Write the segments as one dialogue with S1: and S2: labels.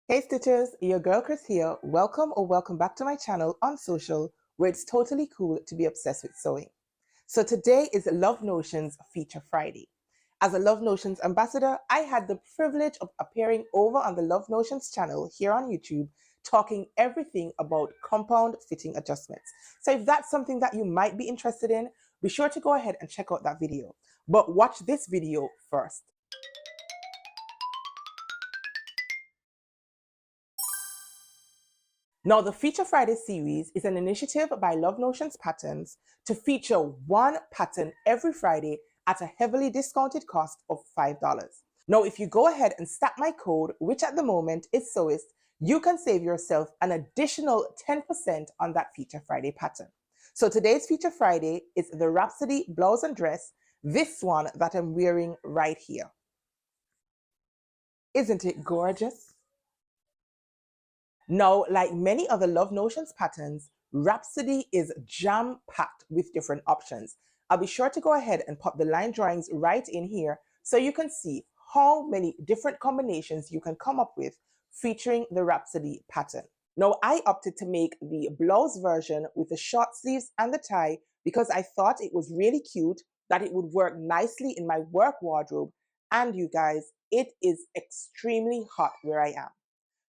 S1: Hey Stitchers, your girl Chris here. Welcome or welcome back to my channel on social where it's totally cool to be obsessed with sewing. So today is Love Notions Feature Friday. As a Love Notions ambassador, I had the privilege of appearing over on the Love Notions channel here on YouTube, talking everything about compound fitting adjustments. So if that's something that you might be interested in, be sure to go ahead and check out that video. But watch this video first. Now, the Feature Friday series is an initiative by Love Notions Patterns to feature one pattern every Friday at a heavily discounted cost of $5. Now, if you go ahead and stack my code, which at the moment is sewist, you can save yourself an additional 10% on that Feature Friday pattern. So today's Feature Friday is the Rhapsody Blouse and Dress, this one that I'm wearing right here. Isn't it gorgeous? Now, like many other Love Notions patterns, Rhapsody is jam-packed with different options. I'll be sure to go ahead and pop the line drawings right in here so you can see how many different combinations you can come up with featuring the Rhapsody pattern. Now, I opted to make the blouse version with the short sleeves and the tie because I thought it was really cute, that it would work nicely in my work wardrobe, and you guys, it is extremely hot where I am.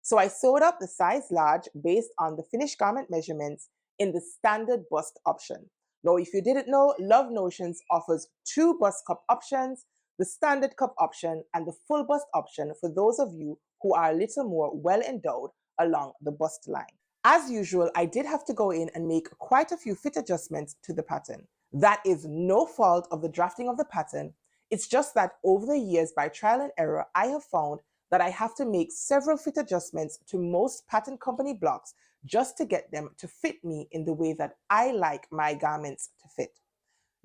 S1: So I sewed up the size large based on the finished garment measurements in the standard bust option. Now, if you didn't know, Love Notions offers two bust cup options, the standard cup option and the full bust option for those of you who are a little more well endowed along the bust line. As usual, I did have to go in and make quite a few fit adjustments to the pattern. That is no fault of the drafting of the pattern. It's just that over the years, by trial and error, I have found that I have to make several fit adjustments to most pattern company blocks just to get them to fit me in the way that I like my garments to fit.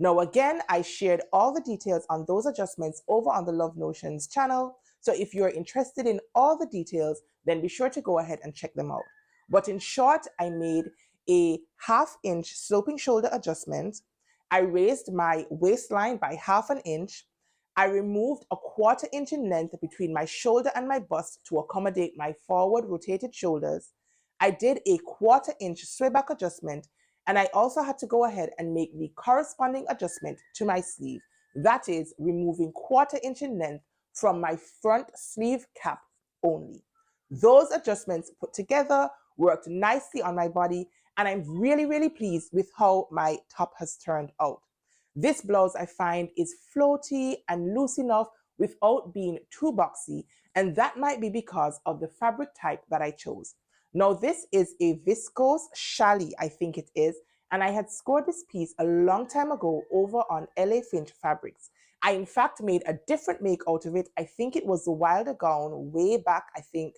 S1: Now again, I shared all the details on those adjustments over on the Love Notions channel, so if you're interested in all the details, then be sure to go ahead and check them out. But in short, I made a 1/2 inch sloping shoulder adjustment. I raised my waistline by 1/2 inch. I removed a 1/4 inch in length between my shoulder and my bust to accommodate my forward rotated shoulders. I did a 1/4 inch sway back adjustment, and I also had to go ahead and make the corresponding adjustment to my sleeve. That is, removing 1/4 inch in length from my front sleeve cap only. Those adjustments put together worked nicely on my body, and I'm really pleased with how my top has turned out. This blouse I find is floaty and loose enough without being too boxy, and that might be because of the fabric type that I chose. Now this is a viscose challis, I think it is, and I had scored this piece a long time ago over on LA Finch Fabrics. I in fact made a different make out of it. I think it was the Wilder gown way back, I think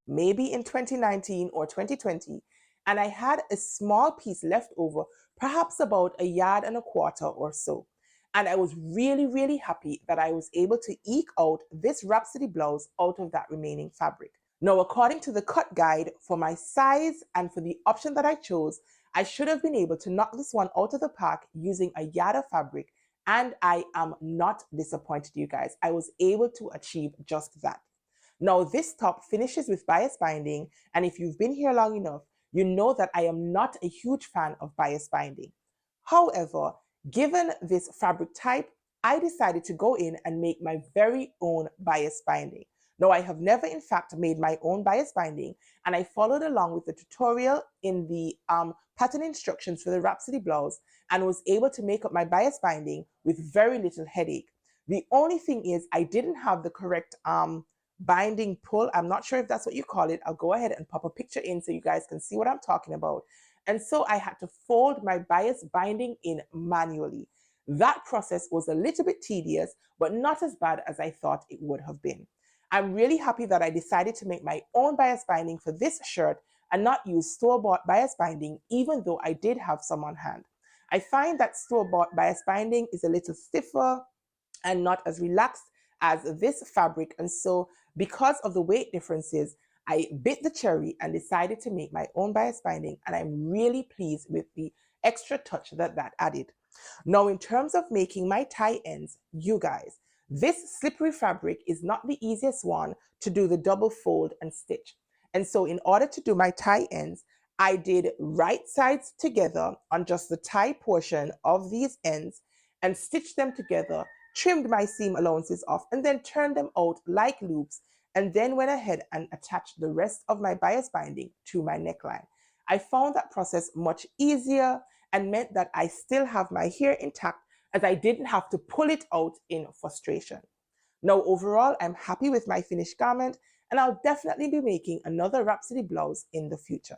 S1: maybe in 2019 or 2020, and I had a small piece left over, perhaps about 1.25 yards or so. And I was really happy that I was able to eke out this Rhapsody blouse out of that remaining fabric. Now, according to the cut guide, for my size and for the option that I chose, I should have been able to knock this one out of the park using 1 yard of fabric, and I am not disappointed, you guys. I was able to achieve just that. Now, this top finishes with bias binding, and if you've been here long enough, you know that I am not a huge fan of bias binding. However, given this fabric type, I decided to go in and make my very own bias binding. Now, I have never in fact made my own bias binding, and I followed along with the tutorial in the pattern instructions for the Rhapsody blouse and was able to make up my bias binding with very little headache. The only thing is I didn't have the correct binding pull. I'm not sure if that's what you call it. I'll go ahead and pop a picture in so you guys can see what I'm talking about. And so I had to fold my bias binding in manually. That process was a little bit tedious, but not as bad as I thought it would have been. I'm really happy that I decided to make my own bias binding for this shirt and not use store-bought bias binding, even though I did have some on hand. I find that store-bought bias binding is a little stiffer and not as relaxed as this fabric, and so because of the weight differences, I bit the cherry and decided to make my own bias binding, and I'm really pleased with the extra touch that added. Now, in terms of making my tie ends, you guys, This slippery fabric is not the easiest one to do the double fold and stitch. And so in order to do my tie ends, I did right sides together on just the tie portion of these ends and stitched them together, trimmed my seam allowances off, and then turned them out like loops, and then went ahead and attached the rest of my bias binding to my neckline. I found that process much easier and meant that I still have my hair intact, as I didn't have to pull it out in frustration. Now overall, I'm happy with my finished garment, and I'll definitely be making another Rhapsody blouse in the future.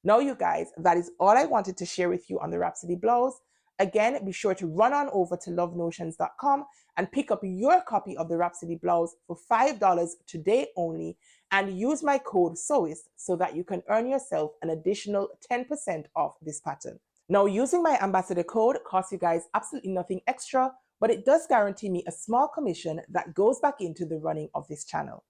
S1: Now you guys, that is all I wanted to share with you on the Rhapsody blouse. Again, be sure to run on over to lovenotions.com and pick up your copy of the Rhapsody blouse for $5 today only, and use my code sewist so that you can earn yourself an additional 10% off this pattern. Now, using my ambassador code costs you guys absolutely nothing extra, but it does guarantee me a small commission that goes back into the running of this channel.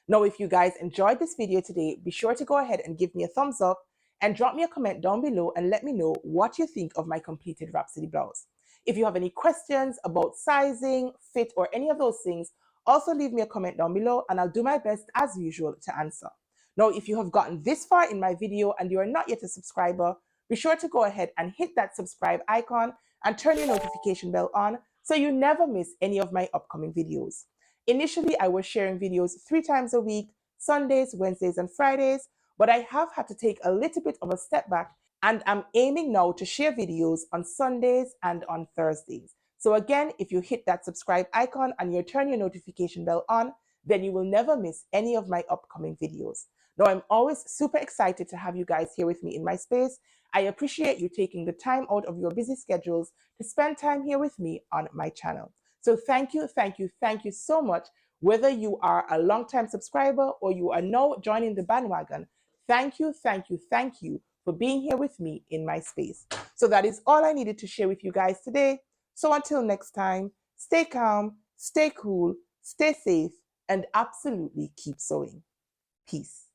S1: Now, if you guys enjoyed this video today, be sure to go ahead and give me a thumbs up and drop me a comment down below and let me know what you think of my completed Rhapsody blouse. If you have any questions about sizing, fit, or any of those things, also leave me a comment down below and I'll do my best as usual to answer. Now, if you have gotten this far in my video and you are not yet a subscriber, be sure to go ahead and hit that subscribe icon and turn your notification bell on so you never miss any of my upcoming videos. Initially, I was sharing videos 3 times a week, Sundays, Wednesdays, and Fridays, but I have had to take a little bit of a step back, and I'm aiming now to share videos on Sundays and on Thursdays. So again, if you hit that subscribe icon and you turn your notification bell on, then you will never miss any of my upcoming videos. Now, I'm always super excited to have you guys here with me in my space. I appreciate you taking the time out of your busy schedules to spend time here with me on my channel. So thank you, thank you, thank you so much. Whether you are a longtime subscriber or you are now joining the bandwagon, thank you, thank you, thank you for being here with me in my space. So that is all I needed to share with you guys today. So until next time, stay calm, stay cool, stay safe, and absolutely keep sewing. Peace.